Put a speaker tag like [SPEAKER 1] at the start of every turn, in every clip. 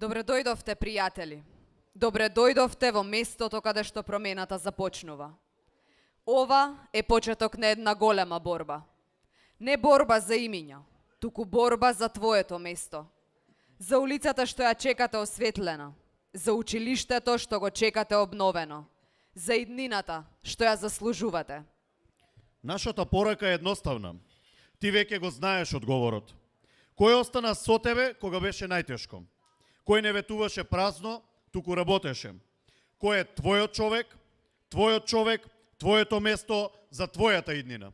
[SPEAKER 1] Добре дојдовте, пријатели. Добре дојдовте во местото каде што промената започнува. Ова е почеток на една голема борба. Не борба за имиња, туку борба за твоето место. За улицата што ја чекате осветлена, за училиштето што го чекате обновено, за иднината што ја заслужувате.
[SPEAKER 2] Нашата порака е едноставна. Ти веќе го знаеш одговорот. Кој остана со тебе кога беше најтешко? Кој не ветуваше празно, туку работеше? Кој е твојот човек, твоето место за твојата иднина?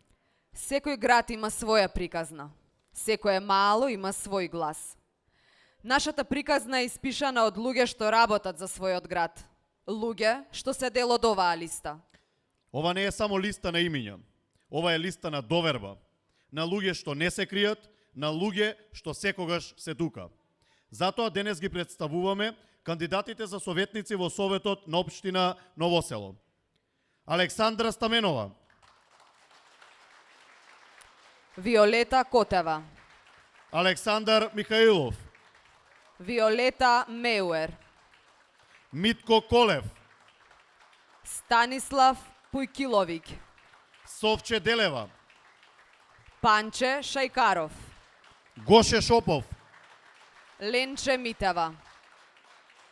[SPEAKER 1] Секој град има своја приказна. Секое мало има свој глас. Нашата приказна е испишана од луѓе што работат за својот град. Луѓе што се дел од оваа листа.
[SPEAKER 2] Ова не е само листа на имиња. Ова е листа на доверба. На луѓе што не се кријат, на луѓе што секогаш се тука. Затоа денес ги представуваме кандидатите за советници во Советот на општина Ново село. Александра Стаменова,
[SPEAKER 1] Виолета Котева,
[SPEAKER 2] Александар Михаилов,
[SPEAKER 1] Виолета Меуер,
[SPEAKER 2] Митко Колев,
[SPEAKER 1] Станислав Пујкиловик,
[SPEAKER 2] Совче Делева,
[SPEAKER 1] Панче Шајкаров,
[SPEAKER 2] Гоше Шопов,
[SPEAKER 1] Ленче Митева.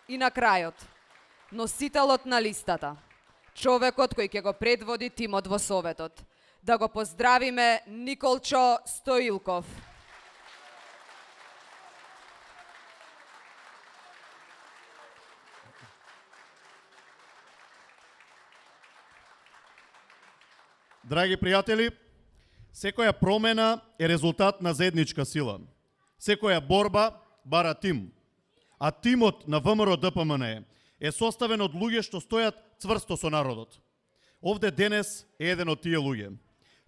[SPEAKER 1] И на крајот, носителот на листата, човекот кој ќе го предводи тимот во Советот. Да го поздравиме Николчо Стоилков.
[SPEAKER 2] Драги пријатели, секоја промена е резултат на заедничка сила. Секоја борба бара тим. А тимот на ВМРО ДПМН е составен од луѓе што стојат цврсто со народот. Овде денес е еден од тие луѓе.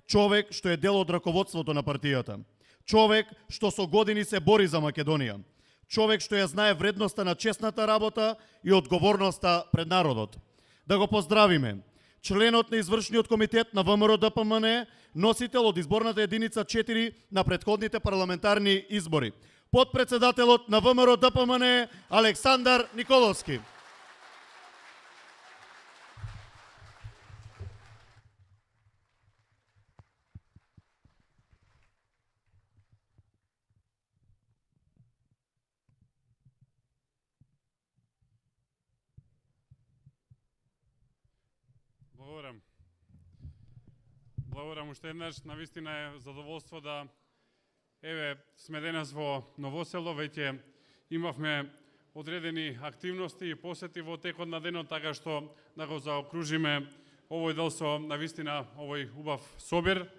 [SPEAKER 2] Човек што е дел од раководството на партијата. Човек што со години се бори за Македонија. Човек што ја знае вредноста на честната работа и одговорноста пред народот. Да го поздравиме членот на извршниот комитет на ВМРО ДПМН, носител од изборната единица 4 на претходните парламентарни избори. Подпредседателот на ВМРО ДПМН Александар Николовски.
[SPEAKER 3] Благодарам уште еднаш, навистина е задоволство да сме денес во Новосело, веќе имавме одредени активности и посети во текот на денот, така што да го заокружиме овој дел со навистина овој убав собир.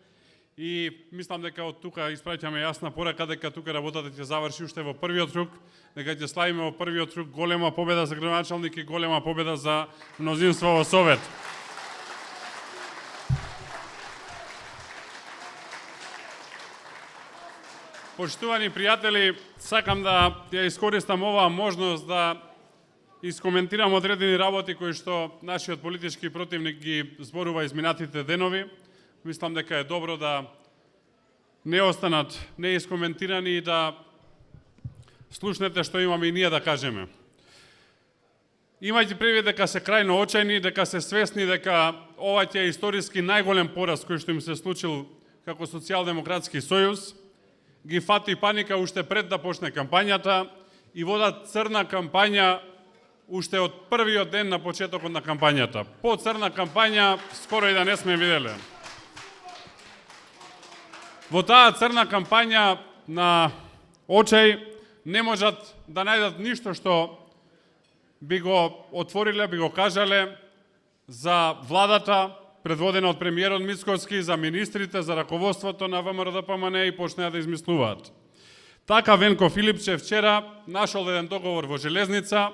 [SPEAKER 3] И мислам дека од тука испраќаме јасна порака дека тука работата ќе заврши уште во првиот круг, дека ќе славиме во првиот круг голема победа за градоначалник и голема победа за мнозинство во Совет. Почитувани пријатели, сакам да ја искористам оваа можност да искоментирам одредени работи кои што нашиот политички противник ги зборува изминатите денови. Мислам дека е добро да не останат неискоментирани и да слушнете што имаме и ние да кажеме. Имајте предвид дека се крајно очајни, дека се свесни дека ова ќе е историски најголем пораз кој што им се случил како Социјалдемократски сојуз, ги фати паника уште пред да почне кампањата и водат црна кампања уште од првиот ден на почетокот на кампањата. По црна кампања скоро и да не сме виделе. Во таа црна кампања на очај не можат да најдат ништо што би го отвориле, би го кажале за владата, предводена од премиерот Мицкоски, за министрите, за раководството на ВМРО ДПМН и почнеа да измислуваат. Така Венко Филипче вчера нашол еден договор во Железница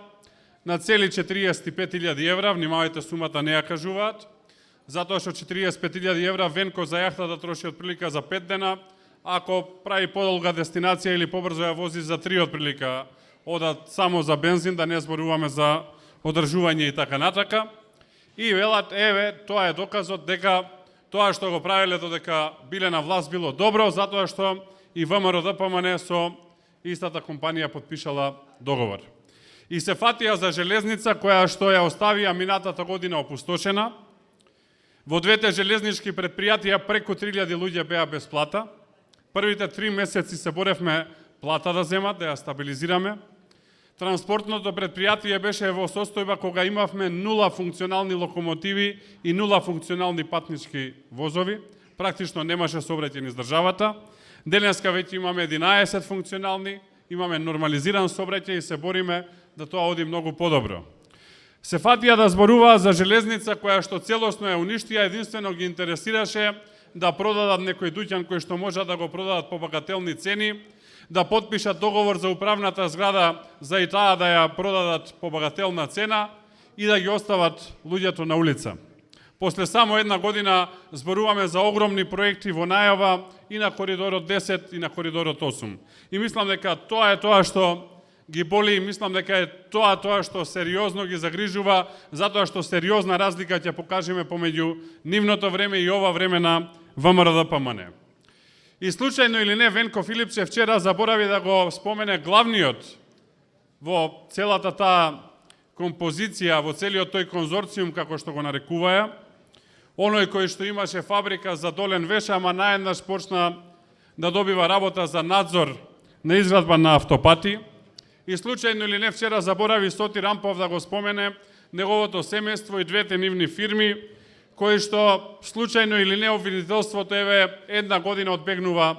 [SPEAKER 3] на цели 45.000 евра, внимавајте сумата не ја кажуваат, затоа што 45.000 евра Венко за јахта да троши отприлика за 5 дена, ако прави подолга дестинација или побрзо ја вози за 3 отприлика, одат само за бензин, да не зборуваме за одржување и така натака. И велат, тоа е доказот дека тоа што го правеле додека биле на власт било добро, затоа што и ВМРО ДПМН со истата компанија подпишала договор. И се фатија за Железница која што ја оставија минатата година опустошена. Во двете железнички предпријатија преку 3000 луѓе беа без плата. Првите 3 месеци се боревме плата да земат, да ја стабилизираме. Транспортното предпријатие беше во состојба кога имавме 0 функционални локомотиви и 0 функционални патнички возови. Практично немаше сообраќај низ државата. Денеска веќе имаме 11 функционални, имаме нормализиран сообраќај и се бориме да тоа оди многу подобро. Се фатија да зборуваа за Железница која што целосно ја уништија, единствено ги интересираше да продадат некој дуќан кој што можат да го продадат по багателни цени, да подпишат договор за управната зграда за и таа да ја продадат по багателна цена и да ги остават луѓето на улица. После само една година зборуваме за огромни проекти во најава и на коридорот 10 и на коридорот 8. И мислам дека тоа е тоа што ги боли и мислам дека е тоа што сериозно ги загрижува, затоа што сериозна разлика ќе покажеме помеѓу нивното време и ова време на ВМРО-ДПМН. И случајно или не, Венко Филипче вчера заборави да го спомене главниот во целата таа композиција, во целиот тој конзорциум, како што го нарекуваја, оној кој што имаше фабрика за долен веш, ама наеднаш почна да добива работа за надзор на изградба на автопати. И случајно или не, вчера заборави Соти Рампов да го спомене неговото семејство и двете нивни фирми, кои што случајно или не обвинителството една година одбегнува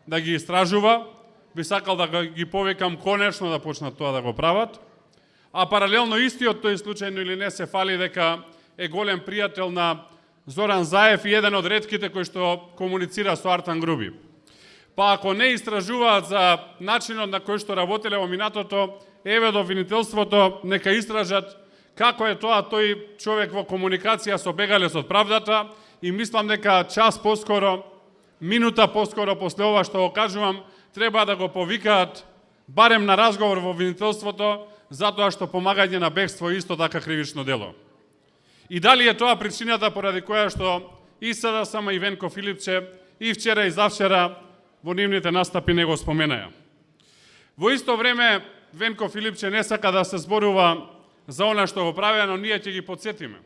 [SPEAKER 3] да ги истражува. Би сакал да ги повикам конечно да почнат тоа да го прават. А паралелно истиот тој случајно или не се фали дека е голем пријател на Зоран Заев и еден од ретките кој што комуницира со Артан Груби. Па ако не истражуваат за начинот на кој што работеле во минатото, еве до обвинителството нека истражат како е тоа тој човек во комуникација со бегалец од правдата и мислам дека час поскоро, минута поскоро после ова што го кажувам, треба да го повикаат барем на разговор во обвинителството, затоа што помагање на бегство е исто така кривично дело. И дали е тоа причината поради која што и СДСМ и Венко Филипче и вчера и завчера во нивните настапи не го споменаја. Во исто време Венко Филипче не сака да се зборува за она што го правеа, но ние ќе ги подсетиме.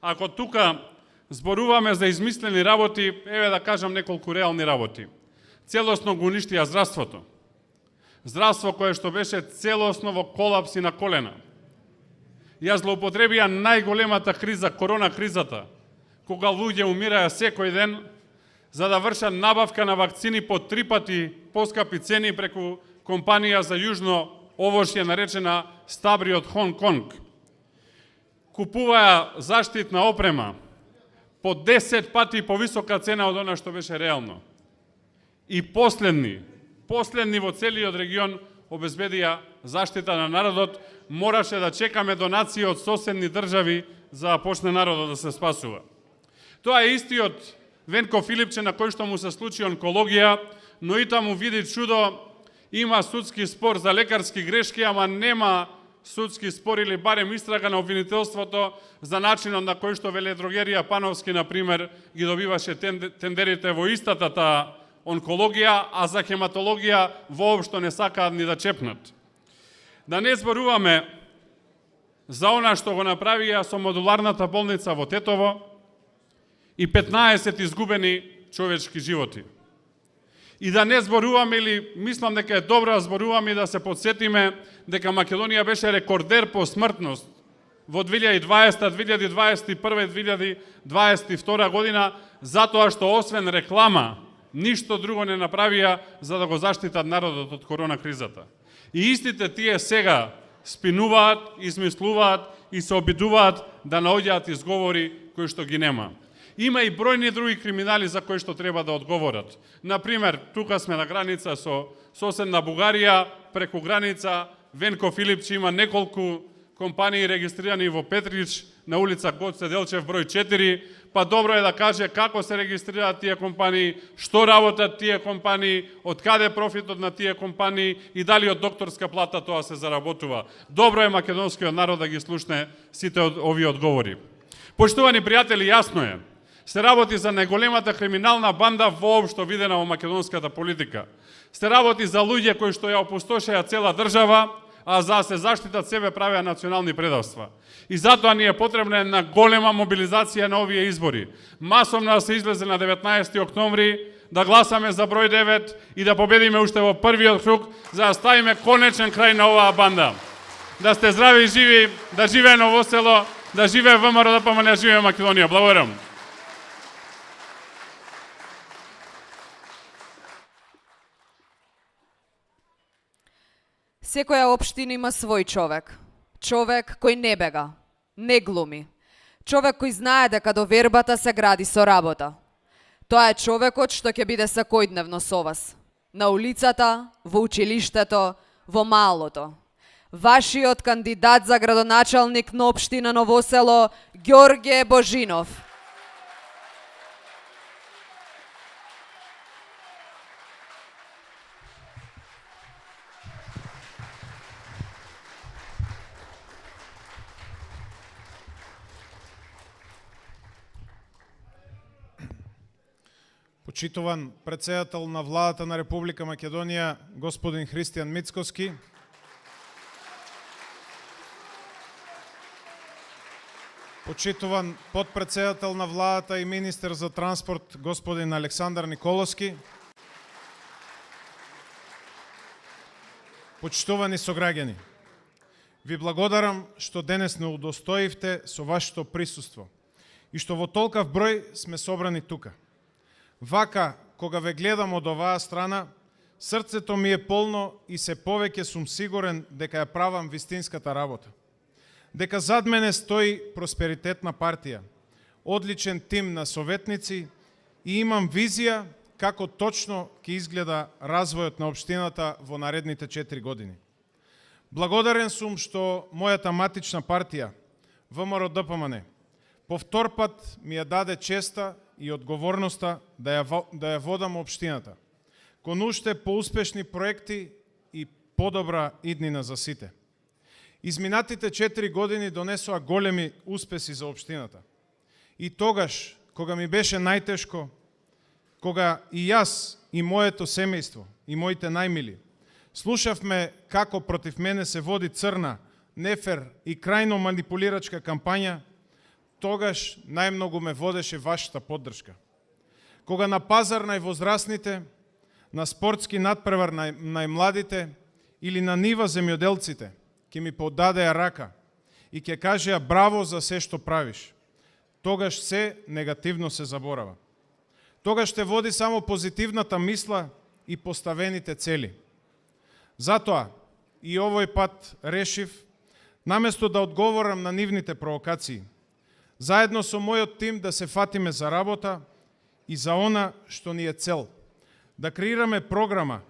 [SPEAKER 3] Ако тука зборуваме за измислени работи, еве да кажам неколку реални работи. Целосно го уништија здравството. Здравство кое што беше целосно во колапс и на колена. Ја злоупотребија најголемата криза, корона кризата, кога луѓе умираја секој ден, за да вршат набавка на вакцини по 3 пати поскапи цени преку компанија за јужно овошје наречена Стабри од Хонг Конг. Купуваја заштитна опрема по 10 пати повисока цена од она што беше реално. И последни во целиот регион обезбедија заштита на народот, мораше да чекаме донации од соседни држави за да почне народот да се спасува. Тоа е истиот Венко Филипче на кој што му се случи онкологија, но и таму види чудо, има судски спор за лекарски грешки, ама нема судски спор или барем истрага на обвинителството за начинот на кој што Веледрогерија Пановски, например, ги добиваше тендерите во истата таа онкологија, а за хематологија воопшто не сакаат ни да чепнат. Да не зборуваме за она што го направија со модуларната болница во Тетово и 15 изгубени човечки животи. И да не зборуваме, или мислам дека е добро да зборуваме и да се подсетиме дека Македонија беше рекордер по смртност во 2020, 2021 и 2022 година, затоа што освен реклама, ништо друго не направија за да го заштитат народот од корона кризата. И истите тие сега спинуваат, измислуваат и се обидуваат да наоѓаат изговори кои што ги нема. Има и бројни други криминали за кои што треба да одговорат. Например, тука сме на граница со соседна Бугарија, преку граница Венко Филипче има неколку компании регистрирани во Петрич на улица Гоце Делчев број 4, па добро е да каже како се регистрираат тие компании, што работат тие компании, од каде профитот на тие компании и дали од докторска плата тоа се заработува. Добро е македонскиот народ да ги слушне сите овие одговори. Поштувани пријатели, јасно е, се работи за најголемата криминална банда воопшто видена во македонската политика. Се работи за луѓе кои што ја опустошеа цела држава, а за да се заштитат себе правеа национални предавства. И затоа ни е потребна една голема мобилизација на овие избори. Масовно да се излезе на 19 октомври, да гласаме за број 9 и да победиме уште во првиот круг, за да ставиме конечен крај на оваа банда. Да сте здрави и живи, да живее Ново село, да живее ВМРО-ДПМН, да живее Македонија. Благодарам.
[SPEAKER 1] Секоја општина има свој човек. Човек кој не бега, не глуми. Човек кој знае дека довербата се гради со работа. Тоа е човекот што ќе биде секојдневно со вас. На улицата, во училиштето, во малото. Вашиот кандидат за градоначалник на општина Ново село, Ѓорѓе Божинов.
[SPEAKER 4] Почитуван председател на владата на Република Македонија, господин Христијан Мицкоски, почитуван подпредседател на владата и министер за транспорт, господин Александар Николовски, почитувани сограѓани, ви благодарам што денес не удостоивте со вашето присуство и што во толкав број сме собрани тука. Вака, кога ве гледам од оваа страна, срцето ми е полно и се повеќе сум сигурен дека ја правам вистинската работа. Дека зад мене стои просперитетна партија, одличен тим на советници и имам визија како точно ќе изгледа развојот на општината во наредните 4 години. Благодарен сум што мојата матична партија, ВМРО-ДПМН, по втор пат ми ја даде честа и одговорноста да ја водам општината, кон уште поуспешни проекти и подобра иднина за сите. Изминатите 4 години донесоа големи успеси за општината. И тогаш, кога ми беше најтешко, кога и јас, и моето семејство, и моите најмили, слушавме како против мене се води црна, нефер и крајно манипулирачка кампања, тогаш најмногу ме водеше вашата поддршка. Кога на пазар највозрасните, на спортски надпревар најмладите или на нива земјоделците ќе ми подадеа рака и ќе кажеа браво за се што правиш, тогаш се негативно се заборава. Тогаш ще води само позитивната мисла и поставените цели. Затоа и овој пат решив, наместо да одговорам на нивните провокации, заедно со мојот тим да се фатиме за работа и за она што ни е цел, да креираме програма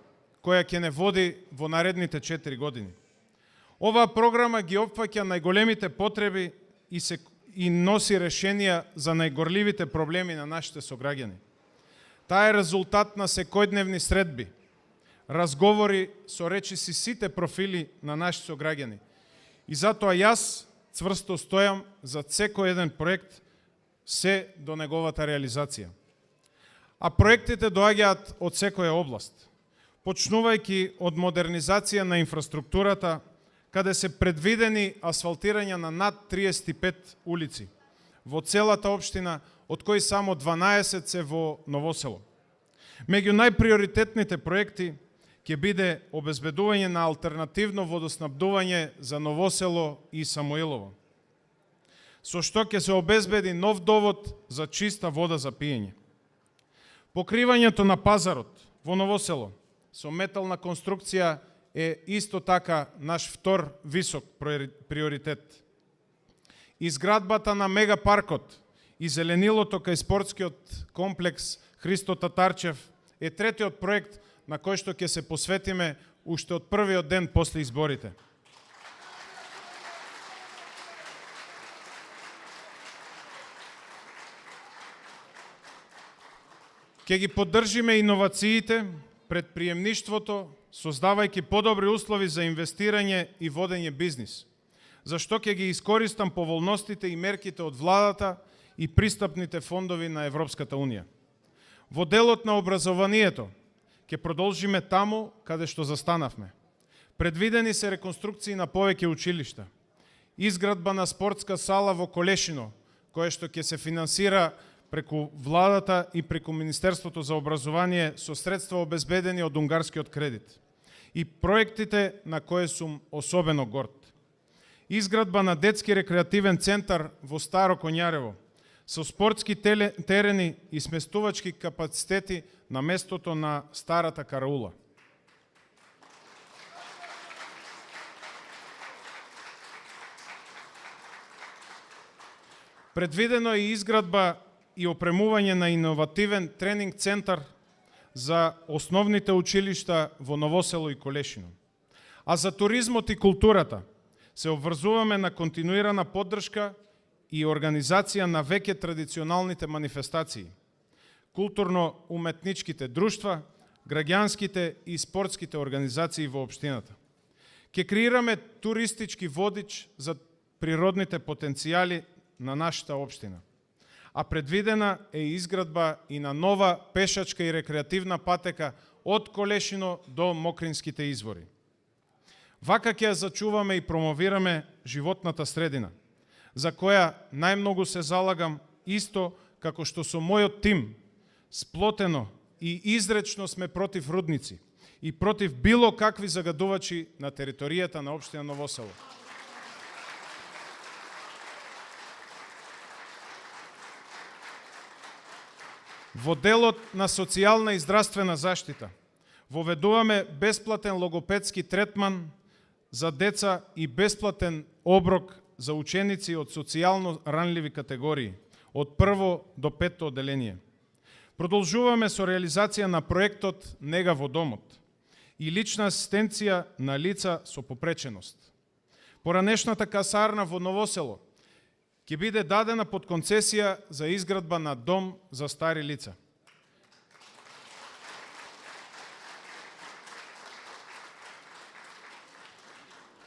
[SPEAKER 4] која ќе не води во наредните 4 години. Оваа програма ги опфаќа најголемите потреби и носи решенија за најгорливите проблеми на нашите сограѓани. Таа е резултат на секојдневни средби, разговори со речиси сите профили на нашите сограѓани. И затоа јас цврсто стојам за секој еден проект, се до неговата реализација. А проектите доаѓаат од секоја област, почнувајќи од модернизација на инфраструктурата, каде се предвидени асфалтирање на над 35 улици во целата општина, од кои само 12 се во Новосело. Меѓу најприоритетните проекти ќе биде обезбедување на алтернативно водоснабдување за Новосело и Самуилово, со што ќе се обезбеди нов довод за чиста вода за пиење. Покривањето на пазарот во Новосело со метална конструкција е исто така наш втор висок приоритет. Изградбата на мегапаркот и зеленилото кај спортскиот комплекс Христо Татарчев е третиот проект на кој што ќе се посветиме уште од првиот ден после изборите. Ќе ги поддржиме иновациите, предприемништвото, создавајќи подобри услови за инвестирање и водење бизнис, зашто ќе ги искористам поволностите и мерките од владата и пристапните фондови на Европската Унија. Во делот на образованието ќе продолжиме таму каде што застанавме. Предвидени се реконструкции на повеќе училишта, изградба на спортска сала во Колешино, која што ќе се финансира преку владата и преку Министерството за образование со средства обезбедени од унгарскиот кредит. И проектите на кои сум особено горд. Изградба на детски рекреативен центар во Старо Конјарево, со спортски терени и сместувачки капацитети на местото на старата караула. Предвидено е изградба и опремување на иновативен тренинг центар за основните училишта во Новосело и Колешино. А за туризмот и културата се обврзуваме на континуирана поддршка и организација на веќе традиционалните манифестации, културно-уметничките друштва, граѓанските и спортските организации во општината. Ќе креираме туристички водич за природните потенцијали на нашата општина. а предвидена е изградба и на нова пешачка и рекреативна патека од Колешино до Мокринските извори. Вака ќе ја зачуваме и промовираме животната средина, за која најмногу се залагам, исто како што со мојот тим сплотено и изречно сме против рудници и против било какви загадувачи на територијата на општина Ново Село. Во делот на социјална и здравствена заштита воведуваме бесплатен логопедски третман за деца и бесплатен оброк за ученици од социјално ранливи категории, од прво до петто одделение. Продолжуваме со реализација на проектот Нега во домот и лична асистенција на лица со попреченост. Поранешната касарна во Ново Село ќе биде дадена под концесија за изградба на дом за стари лица.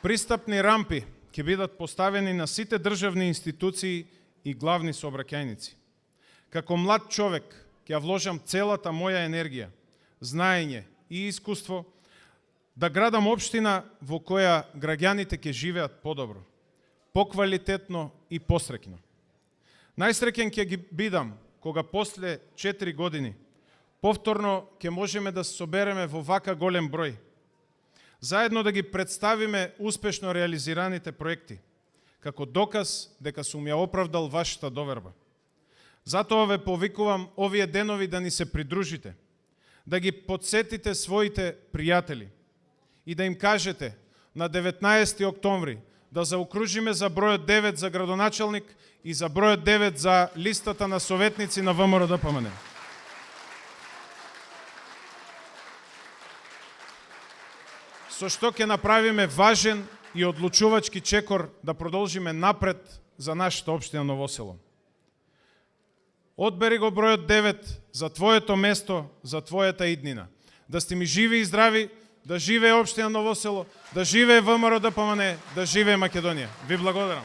[SPEAKER 4] Пристапни рампи ќе бидат поставени на сите државни институции и главни сообраќајници. Како млад човек ќе ја вложам целата моја енергија, знаење и искуство да градам општина во која граѓаните ќе живеат подобро, поквалитетно и посреќно. Најсреќен ќе ги бидам кога после 4 години повторно ќе можеме да се собереме во вака голем број, заедно да ги представиме успешно реализираните проекти, како доказ дека сум ја оправдал вашата доверба. Затоа ве повикувам овие денови да ни се придружите, да ги подсетите своите пријатели и да им кажете на 19 октомври да заокружиме за бројот 9 за градоначалник и за бројот 9 за листата на советници на ВМРО-ДПМНЕ. Со што ќе направиме важен и одлучувачки чекор да продолжиме напред за нашата општина Ново Село. Одбери го бројот 9 за твоето место, за твојата иднина. Да сте ми живи и здрави, да живее општина Ново Село, да живее ВМРО-ДПМНЕ, да живее Македонија. Ви благодарам.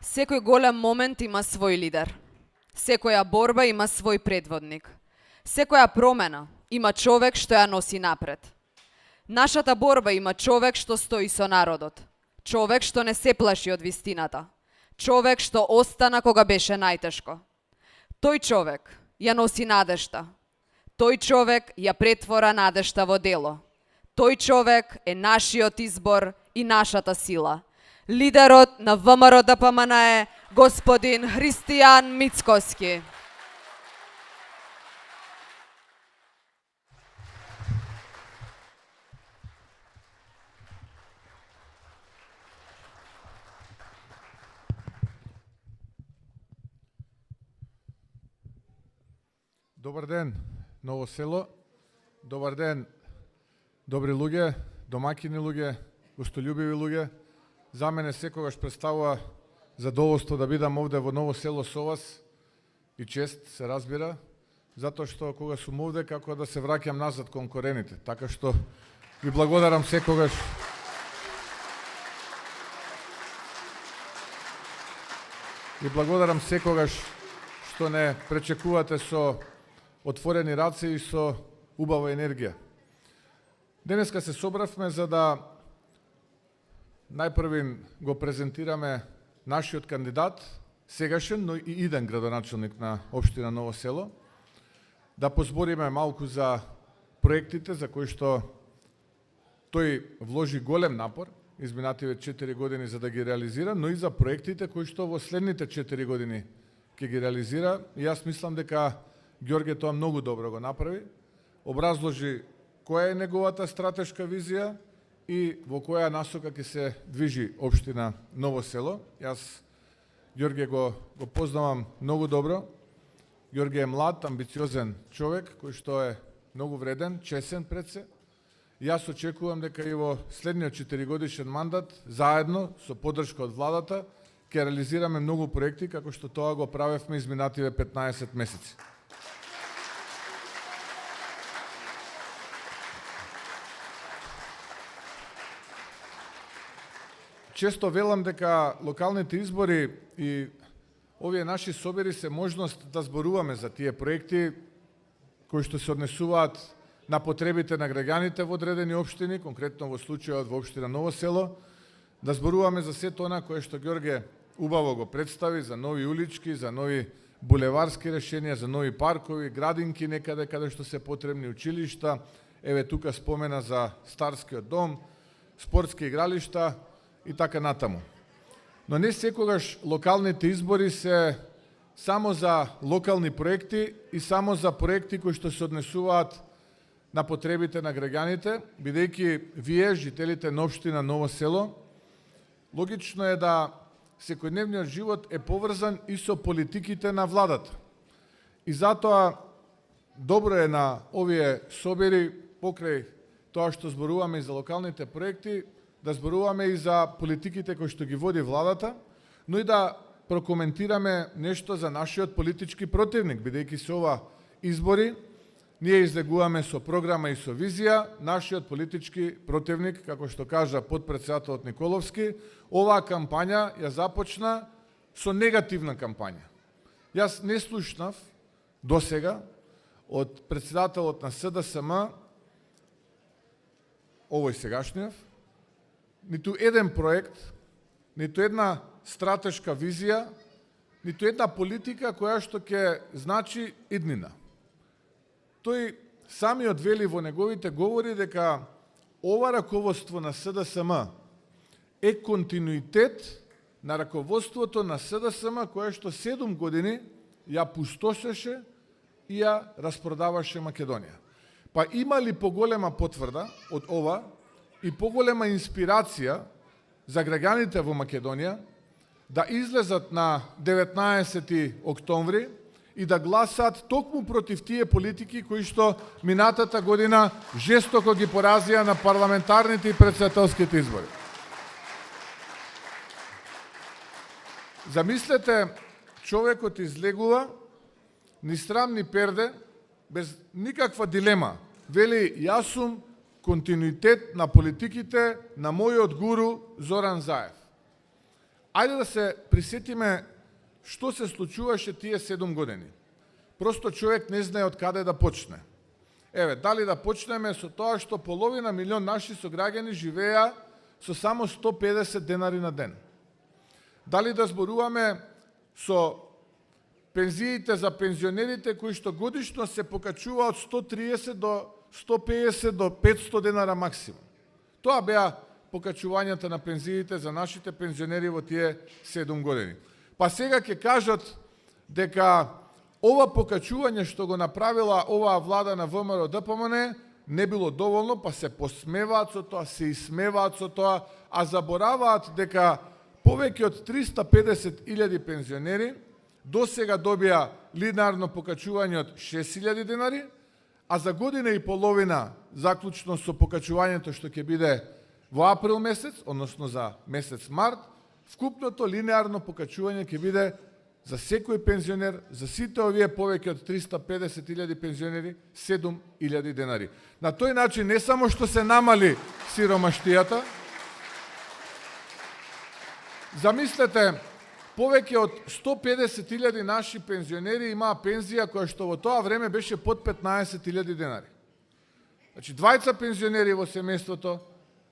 [SPEAKER 1] Секој голем момент има свој лидер. Секоја борба има свој предводник. Секоја промена има човек што ја носи напред. Нашата борба има човек што стои со народот. Човек што не се плаши од вистината. Човек што остана кога беше најтешко. Тој човек ја носи надежта. Тој човек ја претвора надежта во дело. Тој човек е нашиот избор и нашата сила. Лидерот на ВМРО-ДПМНЕ, господин Христијан Мицкоски.
[SPEAKER 5] Добар ден, Ново Село. Добар ден, добри луѓе, домаќини луѓе, гостољубиви луѓе. За мене секогаш представува задоволство да бидам овде во Ново Село со вас и чест, се разбира, затоа што кога сум овде како да се враќам назад кон корените. Така што ви благодарам секогаш. Ви благодарам секогаш што не пречекувате со отворени раце и со убава енергија. Денеска се собравме за да најпрвин го презентираме нашиот кандидат, сегашен, но и иден градоначалник на општина Ново Село, да позбориме малку за проектите за кои што тој вложи голем напор изминативе 4 години за да ги реализира, но и за проектите кои што во следните 4 години ќе ги реализира. И јас мислам дека Ѓорге тоа многу добро го направи, образложи која е неговата стратешка визија и во која насока ќе се движи општина Ново Село. Јас Ѓорге го познавам многу добро. Ѓорге е млад, амбициозен човек кој што е многу вреден, чесен пред се. Јас очекувам дека и во следниот 4-годишен мандат заедно со поддршка од владата ќе реализираме многу проекти како што тоа го правевме изминативе 15 месеци. често велам дека локалните избори и овие наши собери се можност да зборуваме за тие проекти кои што се однесуваат на потребите на граѓаните во одредени општини, конкретно во случајот во општина Ново село, да зборуваме за сето она кое што Ѓорге убаво го представи, за нови улички, за нови булеварски решенија, за нови паркови, градинки некаде каде што се потребни, училишта, еве тука спомена за Старскиот дом, спортски игралишта и така натаму. Но не секогаш локалните избори се само за локални проекти и само за проекти кои што се однесуваат на потребите на граѓаните, бидејќи вие, жителите на општина Ново село, логично е да секојдневниот живот е поврзан и со политиките на владата. И затоа добро е на овие собери, покрај тоа што зборуваме и за локалните проекти, да зборуваме и за политиките кои што ги води владата, но и да прокоментираме нешто за нашиот политички противник, бидејќи се ова избори, ние излегуваме со програма и со визија, нашиот политички противник, како што кажа потпредседателот Николовски, оваа кампања ја започна со негативна кампања. Јас не слушнав досега од председателот на СДСМ, овој сегашниот, ниту еден проект, ниту една стратешка визија, ниту една политика која што ќе значи иднина. Тој самиот вели во неговите говори дека ова раководство на СДСМ е континуитет на раководството на СДСМ кое што 7 години ја пустошеше и ја распродаваше Македонија. Па има ли поголема потврда од ова и поголема инспирација за граѓаните во Македонија да излезат на 19 октомври и да гласаат токму против тие политики кои што минатата година жестоко ги поразија на парламентарните и претседателските избори. Замислете, човекот излегува ни срам ни перде, без никаква дилема. Вели, јас сум континуитет на политиките на мојот гуру Зоран Заев. Ајде да се присетиме што се случуваше тие 7 години. Просто човек не знае од каде да почне. Еве, дали да почнеме со тоа што половина милион наши сограѓани живеа со само 150 денари на ден. Дали да зборуваме со пензиите за пензионерите кои што годишно се покачува од 130 до 150 до 500 денара максимум. Тоа беа покачувањата на пензиите за нашите пензионери во тие 7 години. Па сега ќе кажат дека ова покачување што го направила оваа влада на ВМРО ДПМН не било доволно, па се посмеваат со тоа, се исмеваат со тоа, а забораваат дека повеќе од 350.000 пензионери до сега добија линарно покачување од 6.000 денари, а за година и половина, заклучно со покачувањето што ќе биде во април месец, односно за месец март, вкупното линеарно покачување ќе биде за секој пензионер, за сите овие повеќе од 350.000 пензионери, 7.000 денари. На тој начин не само што се намали сиромаштијата, замислете, повеќе од 150.000 наши пензионери имаа пензија која што во тоа време беше под 15.000 денари. Значи, двајца пензионери во семејството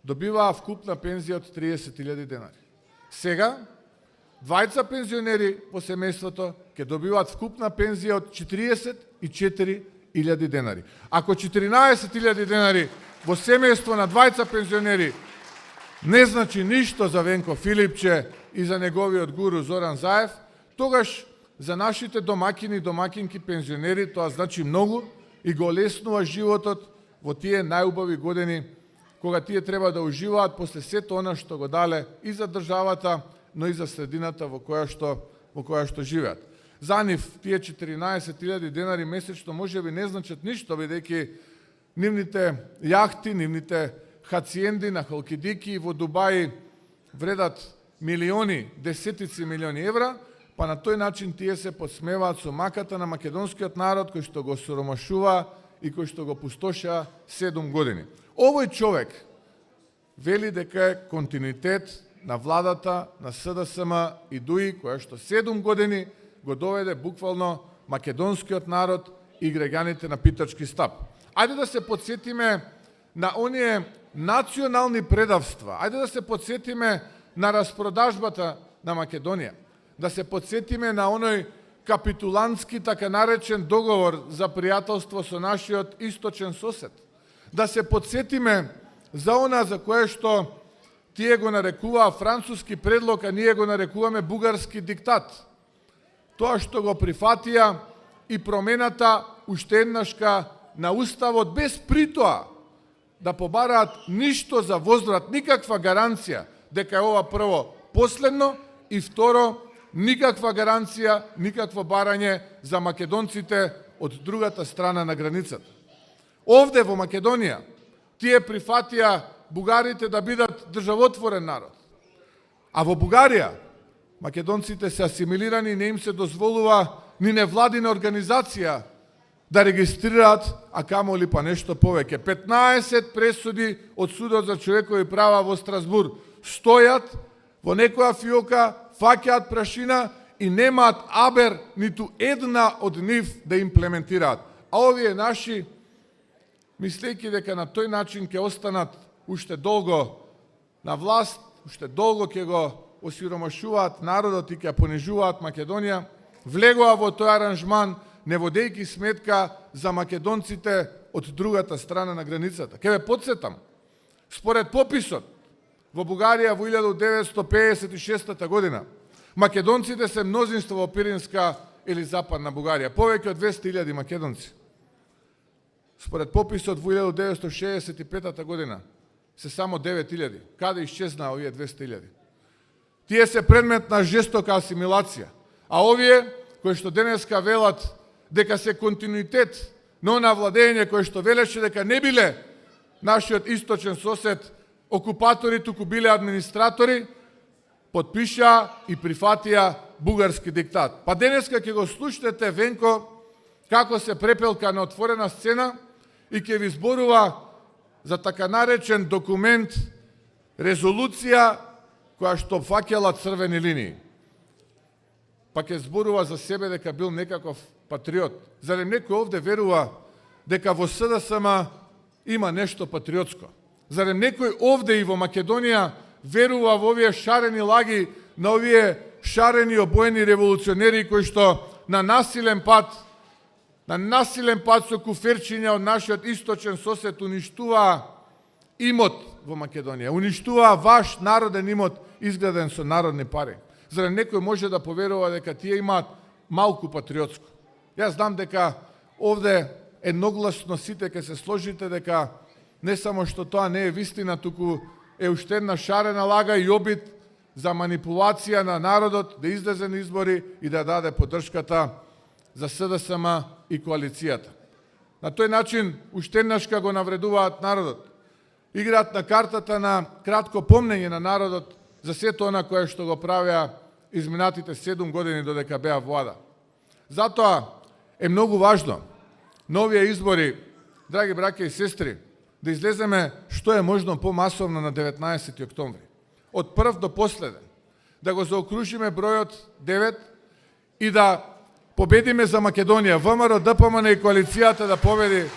[SPEAKER 5] добиваа вкупна пензија од 30.000 денари. Сега, двајца пензионери во семејството ќе добиваат вкупна пензија од 44.000 денари. Ако 14.000 денари во семејство на двајца пензионери не значи ништо за Венко Филипче и за неговиот гуру Зоран Заев, тогаш за нашите домакини и домакинки пензионери тоа значи многу и го олеснува животот во тие најубави години кога тие треба да уживаат после сето она што го дале и за државата, но и за средината во која што живеат. За нив тие 14.000 денари месечно можеби не значат ништо, бидејќи нивните јахти, нивните хациенди на Халкидики во Дубај вредат милиони, десетици милиони евра, па на тој начин тие се подсмеваат со маката на македонскиот народ кој што го соромашува и кој што го пустошаа 7 години. Овој човек вели дека е континуитет на владата, на СДСМ и ДУИ, која што 7 години го доведе буквално македонскиот народ и граѓаните на питачки стап. Ајде да се подсетиме на оние национални предавства, ајде да се подсетиме на распродажбата на Македонија, да се подсетиме на оној капитулантски така наречен договор за пријателство со нашиот источен сосед, да се подсетиме за она за кое што тие го нарекуваа француски предлог, а ние го нарекуваме бугарски диктат. Тоа што го прифатија и промената уште еднашка на уставот, без притоа да побараат ништо за возврат, никаква гаранција дека е ова прво последно и второ никаква гаранција, никакво барање за македонците од другата страна на границата. Овде во Македонија тие прифатија бугарите да бидат државотворен народ. А во Бугарија македонците се асимилирани и не им се дозволува ни невладина организација да регистрираат, а камоли па нешто повеќе. 15 пресуди од Судот за човекови права во Страсбур стојат во некоја фиока, фаќаат прашина и немаат абер ниту една од нив да имплементираат. А овие наши, мислејќи дека на тој начин ќе останат уште долго на власт, уште долго ќе го осиромашуваат народот и ќе понижуваат Македонија, влегоа во тој аранжман, не водејќи сметка за македонците од другата страна на границата. Ке ве подсетам, според пописот во Бугарија во 1956 година, македонците се мнозинство во Пиринска или Западна Бугарија, повеќе од 200.000 македонци. Според пописот во 1965 година се само 9.000. Каде исчезнаа овие 200.000? Тие се предмет на жестока асимилација. А овие, кои што денеска велат дека се континуитет на она владење кој што велеше дека не биле нашиот источен сосед окупатори, туку биле администратори, подпишаа и прифатија бугарски диктат. Па денеска ќе го слушнете Венко како се препелка на отворена сцена и ќе ви зборува за така наречен документ, резолуција која што фаќала црвени линии. Па ќе зборува за себе дека бил некаков патриот. Зарем некој овде верува дека во СДСМ има нешто патриотско? Зарем некој овде и во Македонија верува во овие шарени лаги на овие шарени обоени револуционери кои што на насилен пат со куферчиња од нашиот источен сосед уништуваа имот во Македонија, уништуваа ваш народен имот изграден со народни пари. Зарем некој може да поверува дека тие имаат малку патриотско? Јас знам дека овде едногласно сите ќе се сложите дека не само што тоа не е вистина, туку е уште една шарена лага и обид за манипулација на народот да излезе на избори и да даде поддршката за СДСМ и коалицијата. На тој начин уште еднашка го навредуваат народот. Играат на картата на кратко помнење на народот за сето она кое што го правеа изминатите 7 години додека беа влада. Затоа е многу важно на овие избори, драги браќа и сестри, да излеземе што е можно помасовно на 19 октомври. Од прв до последен. Да го заокружиме бројот 9 и да победиме за Македонија. ВМРО, ДПМН и коалицијата да победи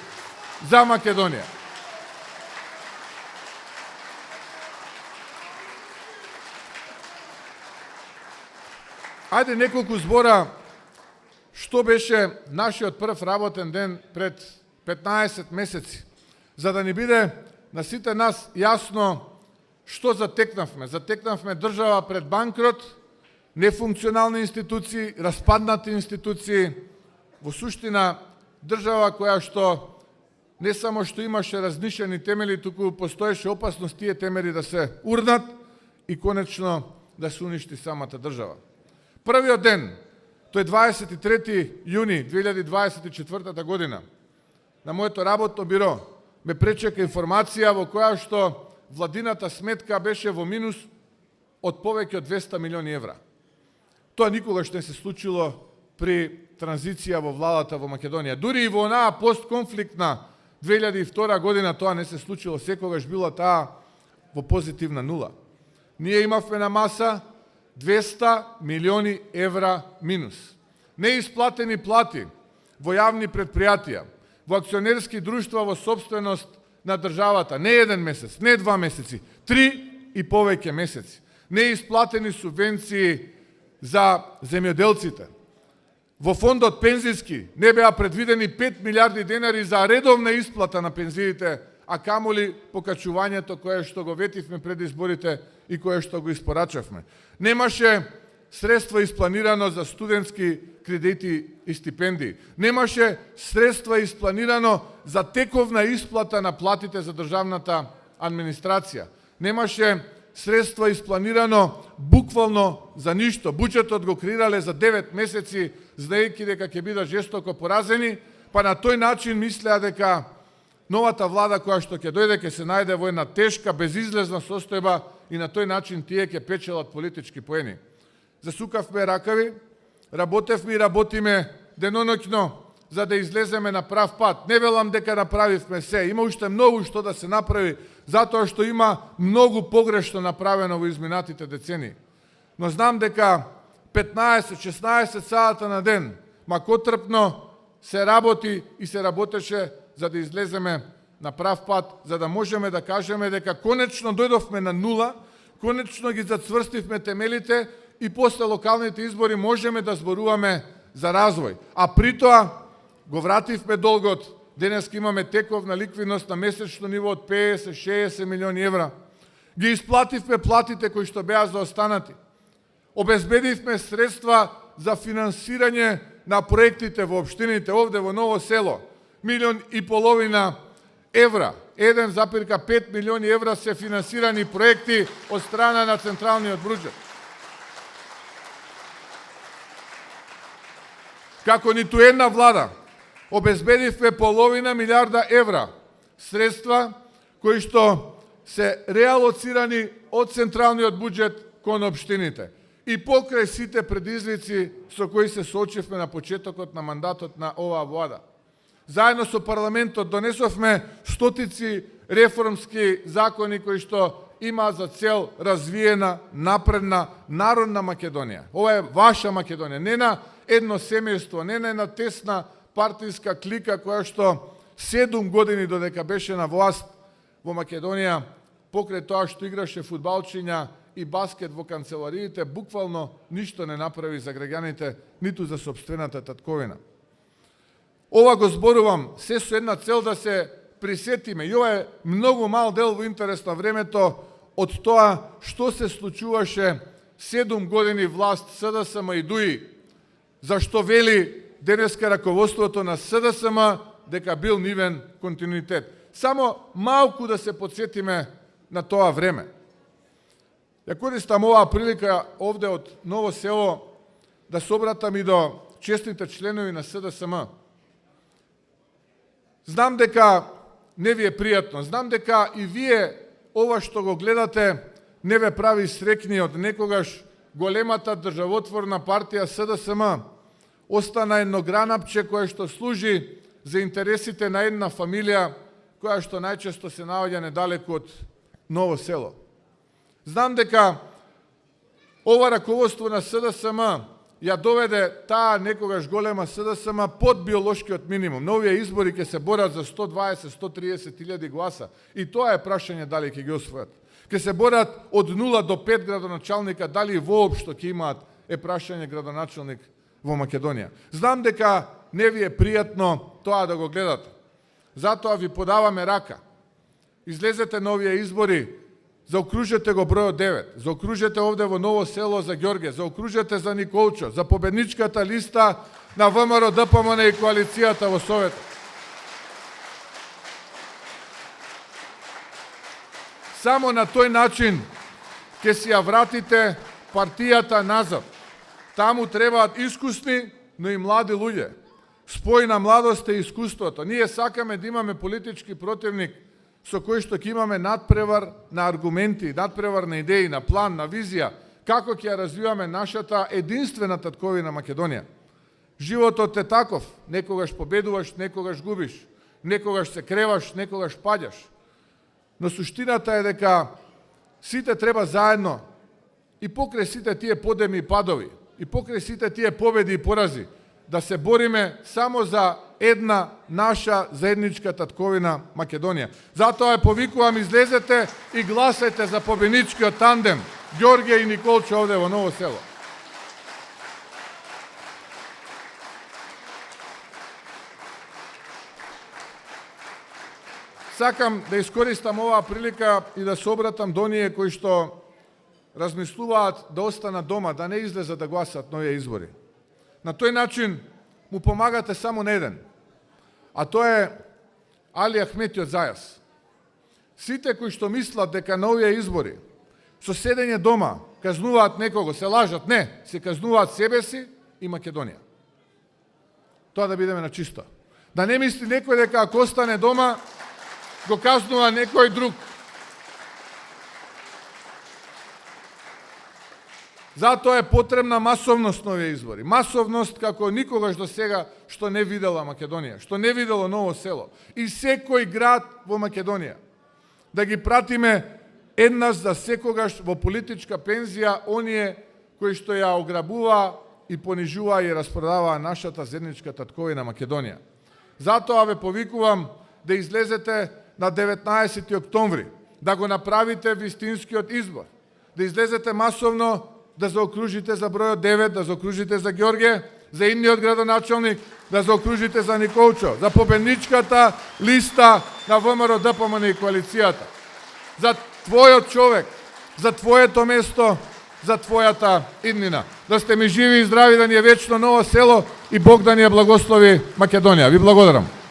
[SPEAKER 5] за Македонија. Ајде неколку збора што беше нашиот прв работен ден пред 15 месеци, за да ни биде на сите нас јасно што затекнавме. Затекнавме држава пред банкрот, нефункционални институции, распаднати институции, во суштина држава која што не само што имаше разнишени темели, туку постоеше опасност тие темели да се урнат и конечно да се уништи самата држава. Првиот ден, тој 23 јуни 2024 година, на моето работно биро ме пречека информација во која што владината сметка беше во минус од повеќе од 200 милиони евра. Тоа никогаш не се случило при транзиција во владата во Македонија. Дури и во онаа постконфликтна 2002 година тоа не се случило, секогаш била таа во позитивна нула. ние имавме на маса 200 милиони евра минус. Неисплатени плати во јавни предпријатија, во акционерски друштва во собственост на државата, не еден месец, не 2 месеци, 3 и повеќе месеци. Неисплатени субвенции за земјоделците. Во фондот пензиски не беа предвидени 5 милиарди денари за редовна исплата на пензиите, а камоли покачувањето кое што го ветивме пред изборите и кое што го испорачавме. Немаше средства испланирано за студентски кредити и стипендии. Немаше средства испланирано за тековна исплата на платите за државната администрација. Немаше средства испланирано буквално за ништо. Буџетот го креирале за 9 месеци, знаејќи дека ќе бидат жестоко поразени, па на тој начин мислеа дека новата влада која што ќе дојде ќе се најде во една тешка, безизлезна состојба и на тој начин тие ќе печелат политички поени. Засукавме ракави, работевме и работиме деноноќно за да излеземе на прав пат. Не велам дека направивме се, има уште многу што да се направи, затоа што има многу погрешно направено во изминатите децении. Но знам дека 15-16 сата на ден, макотрпно се работи и се работеше за да излеземе на прав пат, за да можеме да кажеме дека конечно дојдовме на нула, конечно ги зацврстивме темелите и после локалните избори можеме да зборуваме за развој. А при тоа го вративме долгот. Денес имаме тековна ликвидност на месечно ниво од 50-60 милиони евра. Ги исплативме платите кои што беа заостанати. Обезбедивме средства за финансирање на проектите во општините овде во Ново село. 1,5 милиони евра. 1,5 милиони евра се финансирани проекти од страна на централниот буџет. Како ниту една влада, обезбедивме 0,5 милиарда евра средства кои што се реалоцирани од централниот буџет кон општините. И покрај сите предизвици со кои се соочивме на почетокот на мандатот на оваа влада. Заедно со парламентот донесовме стотици реформски закони кои што има за цел развиена, напредна, народна Македонија. Ова е ваша Македонија, не на едно семејство, не на една тесна партиска клика која што 7 години додека беше на власт во Македонија, покрај тоа што играше фудбалчиња и баскет во канцелариите, буквално ништо не направи за граѓаните, ниту за сопствената татковина. Ова го зборувам се со една цел да се присетиме, и ова е многу мал дел во интерес на времето од тоа што се случуваше 7 години власт СДСМ и ДУИ, зашто вели денеска раководството на СДСМ дека бил нивен континуитет. Само малку да се подсетиме на тоа време. Ја користам оваа прилика овде од Ново село да се обратам и до честните членови на СДСМ. Знам дека не ви е пријатно, знам дека и вие ова што го гледате не ве прави срекни од некогаш големата државотворна партија СДСМ. Остана едно гранапче кое што служи за интересите на една фамилија која што најчесто се наоѓа недалеку од Ново село. Знам дека ова раководство на СДСМ ја доведе таа некогаш голема СДСМ под биолошкиот минимум. На овие избори ќе се борат за 120-130 илјади гласа. И тоа е прашање дали ќе ги освојат. Ќе се борат од 0 до 5 градоначалника, дали воопшто ќе имаат е прашање градоначалник во Македонија. Знам дека не ви е пријатно тоа да го гледате. Затоа ви подаваме рака. Излезете на овие избори, заокружете го бројот 9, заокружете овде во Ново село за Ѓорге, заокружете за Николчо, за победничката листа на ВМРО, ДПМН и коалицијата во Совет. Само на тој начин ќе си ја вратите партијата назад. Таму требаат искусни, но и млади луѓе. Спој на младост е искуството. Ние сакаме да имаме политички противник со кој што ќе имаме надпревар на аргументи, надпревар на идеи, на план, на визија, како ќе ја развиваме нашата единствена татковина Македонија. Животот е таков, некогаш победуваш, некогаш губиш, некогаш се креваш, некогаш паѓаш. Но суштината е дека сите треба заедно и покрај сите тие подеми и падови, и покрај сите тие победи и порази, да се бориме само за една наша заедничка татковина Македонија. Затоа ја повикувам, излезете и гласајте за победничкиот тандем Ѓорѓе и Николче овде во Ново село. Сакам да искористам оваа прилика и да се обратам до оние кои што размислуваат да останат дома, да не излезат да гласат на овие избори. На тој начин му помагате само на еден, а тоа е Али Ахметиот Зајас. Сите кои што мислат дека на овие избори со седење дома казнуваат некого, се лажат, не, се казнуваат себе си и Македонија. Тоа да бидеме на чисто. Да не мисли некој дека ако остане дома го казнува некој друг. Затоа е потребна масовност на овие избори. Масовност како никогаш до сега што не видела Македонија, што не видело Ново село и секој град во Македонија. Да ги пратиме еднаш за секогаш во политичка пензија оние кои што ја ограбува и понижува и распродава нашата заедничка татковина Македонија. Затоа ве повикувам да излезете на 19 октомври, да го направите вистинскиот избор, да излезете масовно, да заокружите за бројот 9, да заокружите за Ѓорѓе, за идниот градоначалник, да заокружите за Николчо, за победничката листа на ВМРО ДПМН и коалицијата. За твојот човек, за твоето место, за твојата иднина. Да сте ми живи и здрави, да ни е вечно Ново село и Бог да ни ја благослови Македонија. Ви благодарам.